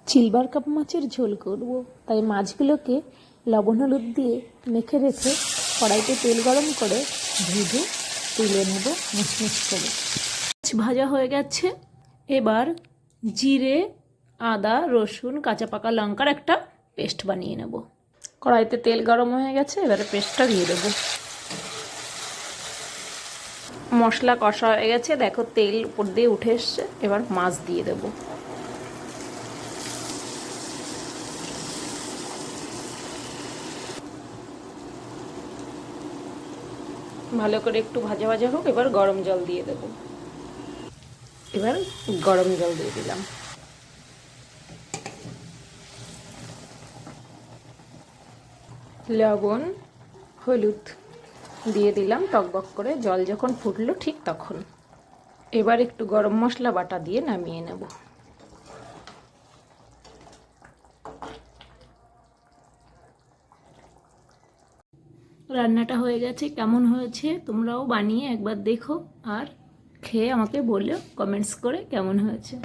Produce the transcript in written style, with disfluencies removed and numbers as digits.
Silver cup মাছের ঝোল করব, তাই মাছগুলোকে লবণ হলুদ দিয়ে মেখে রেখে কড়াইতে তেল গরম করে ভেজে তুলে নেব মুচমুচ করে। মাছ ভাজা হয়ে গেছে। এবার জিরে, আদা, রসুন, কাঁচা পাকা লঙ্কার একটা পেস্ট বানিয়ে নেব। কড়াইতে তেল গরম হয়ে গেছে, এবারে পেস্টটা দিয়ে দেবো। মশলা কষা হয়ে গেছে, দেখো তেল উপর দিয়ে উঠে এসছে। এবার মাছ দিয়ে দেবো। ভালো করে একটু ভাজা ভাজা হোক। এবার গরম জল দিয়ে দেব। এবার গরম জল দিয়ে দিলাম। লবণ, হলুদ দিয়ে দিলাম টকবক করে। জল যখন ফুটলো ঠিক তখন এবার একটু গরম মশলা বাটা দিয়ে নামিয়ে নেব। রান্নাটা হয়ে গেছে। কেমন হয়েছে তোমরাও বানিয়ে একবার দেখো আর খেয়ে আমাকে বলো কমেন্টস করে কেমন হয়েছে।